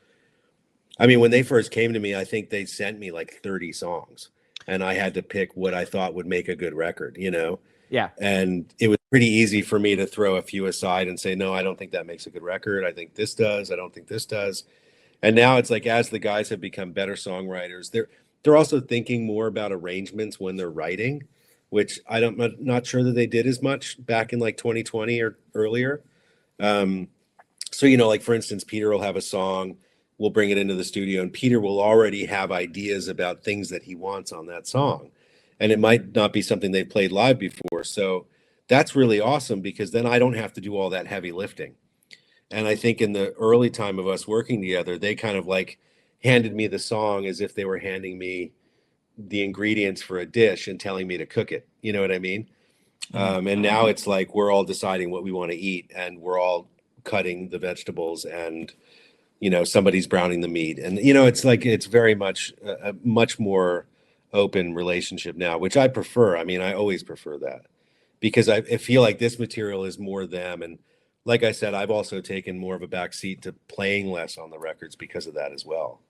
I mean, when they first came to me, I think they sent me like 30 songs and I had to pick what I thought would make a good record, you know? Yeah. And it was pretty easy for me to throw a few aside and say, no, I don't think that makes a good record. I think this does. I don't think this does. And now it's like, as the guys have become better songwriters, they're also thinking more about arrangements when they're writing, which I'm not sure that they did as much back in like 2020 or earlier. So, you know, like for instance, Peter will have a song, we'll bring it into the studio and Peter will already have ideas about things that he wants on that song. And it might not be something they've played live before. So that's really awesome because then I don't have to do all that heavy lifting. And I think in the early time of us working together, they kind of like handed me the song as if they were handing me the ingredients for a dish and telling me to cook it. You know what I mean? And now it's like we're all deciding what we want to eat and we're all cutting the vegetables and, you know, somebody's browning the meat. And, you know, it's like it's very much a much more open relationship now, which I prefer. I mean, I always prefer that because I feel like this material is more them. And like I said, I've also taken more of a back seat to playing less on the records because of that as well.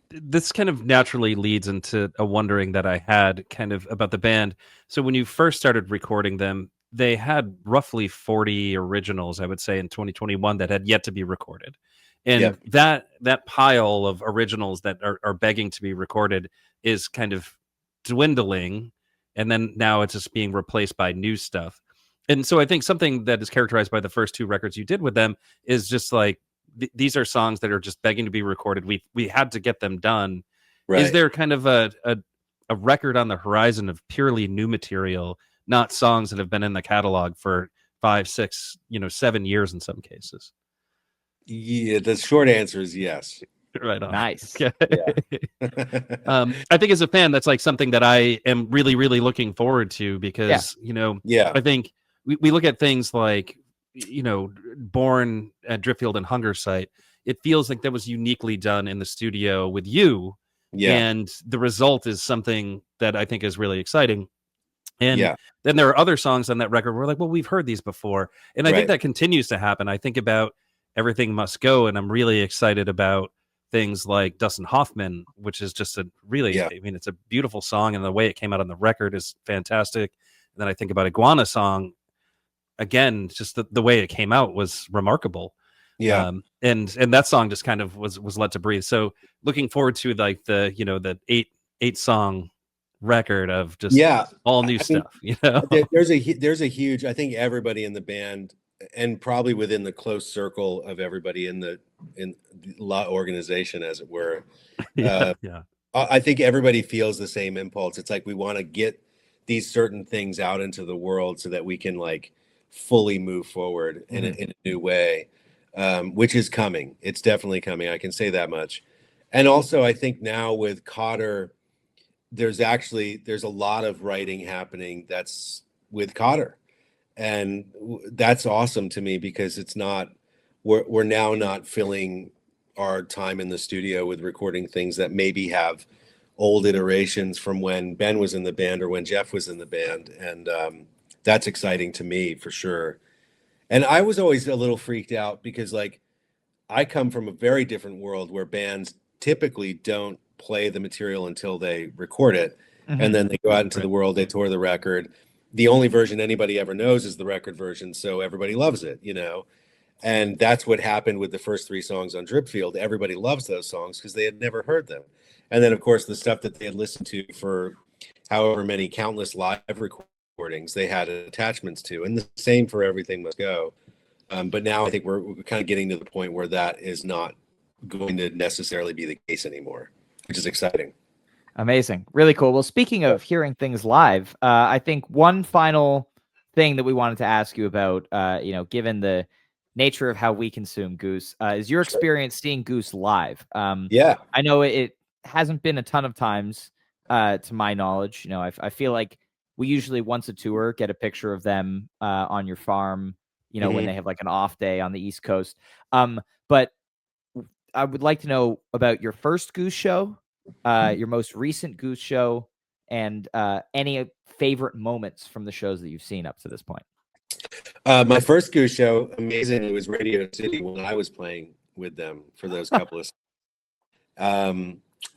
This kind of naturally leads into a wondering that I had kind of about the band. So when you first started recording them, they had roughly 40 originals, I would say, in 2021 that had yet to be recorded. And that pile of originals that are begging to be recorded is kind of dwindling. And then now it's just being replaced by new stuff. And so I think something that is characterized by the first two records you did with them is just like, these are songs that are just begging to be recorded. We had to get them done. Right. Is there kind of a record on the horizon of purely new material, not songs that have been in the catalog for 5, 6, 7 years in some cases? Yeah, the short answer is yes. Right on. Nice. Yeah. I think as a fan, that's like something that I am really, really looking forward to because, I think we look at things like, Born at Dripfield and Hunger Site. It feels like that was uniquely done in the studio with you. Yeah. And the result is something that I think is really exciting. And then there are other songs on that record where we're like, well, we've heard these before. And I think that continues to happen. I think about Everything Must Go, and I'm really excited about things like Dustin Hoffman, which is just a really, I mean, it's a beautiful song, and the way it came out on the record is fantastic. And then I think about Iguana Song. Again, just the way it came out was remarkable. And that song just kind of was let to breathe. So looking forward to like the eight song record of just all new stuff. There's a huge, I think everybody in the band and probably within the close circle of everybody in the organization, as it were. I think everybody feels the same impulse. It's like we want to get these certain things out into the world so that we can like fully move forward in a new way, which is coming. It's definitely coming. I can say that much. And also, I think now with Cotter, there's a lot of writing happening that's with Cotter. And that's awesome to me because it's not, we're now not filling our time in the studio with recording things that maybe have old iterations from when Ben was in the band or when Jeff was in the band. And that's exciting to me for sure. And I was always a little freaked out because like I come from a very different world where bands typically don't play the material until they record it, Mhm. and then they go out into the world, they tour the record. The only version anybody ever knows is the record version, so everybody loves it, you know. And that's what happened with the first 3 songs on Dripfield. Everybody loves those songs because they had never heard them. And then, of course, the stuff that they had listened to for however many countless live recordings they had attachments to. And the same for Everything Must Go. But now I think we're kind of getting to the point where that is not going to necessarily be the case anymore, which is exciting. Amazing. Really cool. Well, speaking of hearing things live, I think one final thing that we wanted to ask you about, given the nature of how we consume Goose, is your experience seeing Goose live. Yeah. I know it hasn't been a ton of times, to my knowledge. You know, I feel like we usually once a tour get a picture of them on your farm, when they have like an off day on the East Coast. But I would like to know about your first Goose show, your most recent Goose show, and any favorite moments from the shows that you've seen up to this point. My first Goose show, amazingly, was Radio City when I was playing with them for those couple of.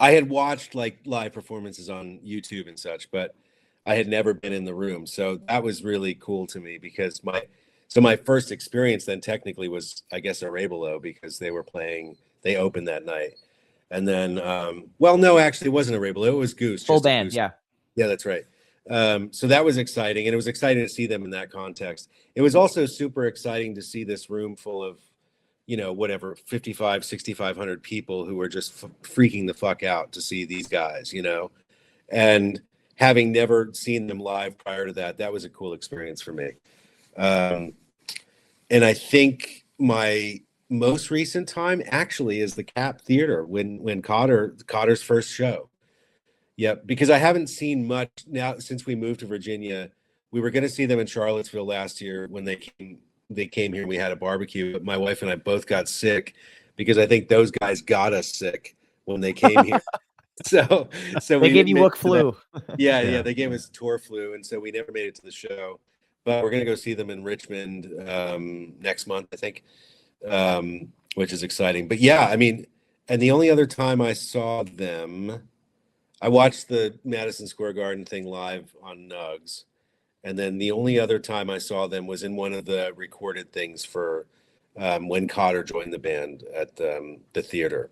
I had watched like live performances on YouTube and such, but I had never been in the room, so that was really cool to me because my first experience then technically was, I guess, a Arabelo because they were playing. They opened that night, and then no, actually, it wasn't a Arabelo. It was Goose, Full just a band, Goose. yeah. Yeah, that's right. So that was exciting, and it was exciting to see them in that context. It was also super exciting to see this room full of, 6,500 people who were just freaking the fuck out to see these guys, and having never seen them live prior to that, that was a cool experience for me. And I think my most recent time actually is the Cap Theater when Cotter's first show. Yep, because I haven't seen much now since we moved to Virginia. We were going to see them in Charlottesville last year when they came here and we had a barbecue, but my wife and I both got sick because I think those guys got us sick when they came here. So they we gave you didn't work make it to flu. yeah, they gave us tour flu, and so we never made it to the show. But we're going to go see them in Richmond next month, I think, which is exciting. But yeah, I mean, and the only other time I saw them, I watched the Madison Square Garden thing live on Nugs. And then the only other time I saw them was in one of the recorded things for when Cotter joined the band at the theater.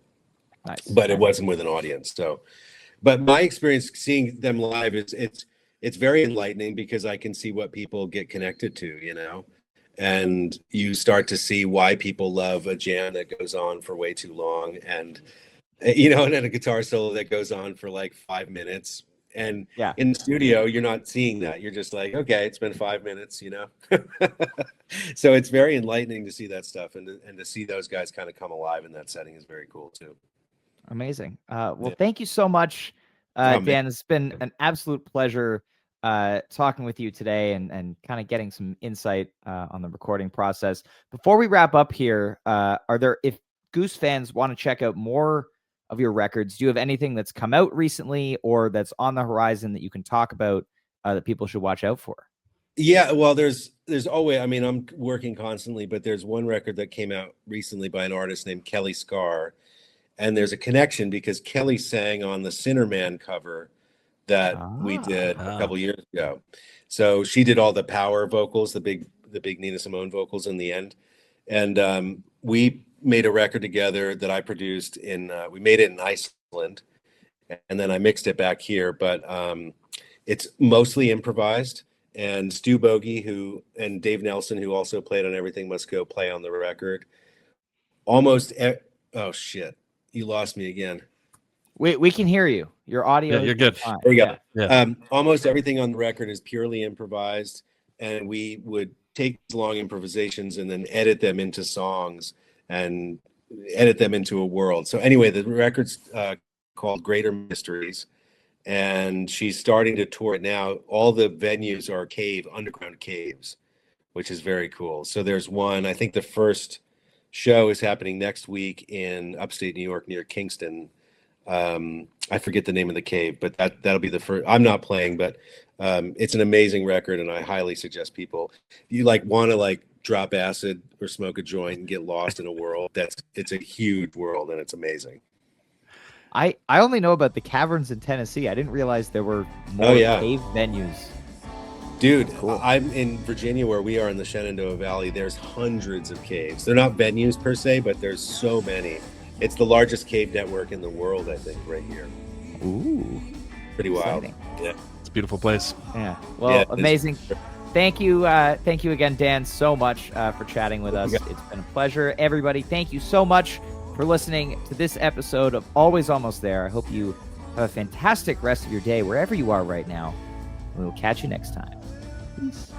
Nice. But it wasn't with an audience. So, but my experience seeing them live is it's very enlightening because I can see what people get connected to, and you start to see why people love a jam that goes on for way too long and and then a guitar solo that goes on for like 5 minutes. And Yeah. in the studio, you're not seeing that. You're just like, okay, it's been 5 minutes, So it's very enlightening to see that stuff and to see those guys kind of come alive in that setting is very cool too. Amazing. Thank you so much, Oh, Dan. It's been an absolute pleasure talking with you today and kind of getting some insight on the recording process. Before we wrap up here, if Goose fans want to check out more of your records, do you have anything that's come out recently or that's on the horizon that you can talk about that people should watch out for? Yeah, well, there's always, I mean, I'm working constantly, but there's one record that came out recently by an artist named Kelly Scar. And there's a connection because Kelly sang on the Sinner Man cover that we did a couple years ago. So she did all the power vocals, the big Nina Simone vocals in the end. And we made a record together that I produced we made it in Iceland, and then I mixed it back here, but it's mostly improvised. And Stu Bogey and Dave Nelson, who also played on Everything Must Go, play on the record. Oh shit, you lost me again. We can hear you. Your audio. Yeah, you're good. Fine. There you go. Yeah. Almost everything on the record is purely improvised, and we would take long improvisations and then edit them into songs and edit them into a world. So anyway, the record's called Greater Mysteries, and she's starting to tour it now. All the venues are underground caves, which is very cool. So there's one, I think the first show is happening next week in upstate New York near Kingston. I forget the name of the cave, but that'll be the first. I'm not playing, but it's an amazing record, and I highly suggest people, if you want to drop acid or smoke a joint and get lost in a world, it's a huge world and it's amazing. I only know about the caverns in Tennessee. I didn't realize there were more cave venues. Dude, cool. I'm in Virginia where we are in the Shenandoah Valley. There's hundreds of caves. They're not venues per se, but there's so many. It's the largest cave network in the world, I think, right here. Ooh. Pretty wild. Yeah. It's a beautiful place. Yeah. Well, amazing. Thank you again, Dan, so much for chatting with us. It's been a pleasure. Everybody, thank you so much for listening to this episode of Always Almost There. I hope you have a fantastic rest of your day wherever you are right now. We will catch you next time. Peace.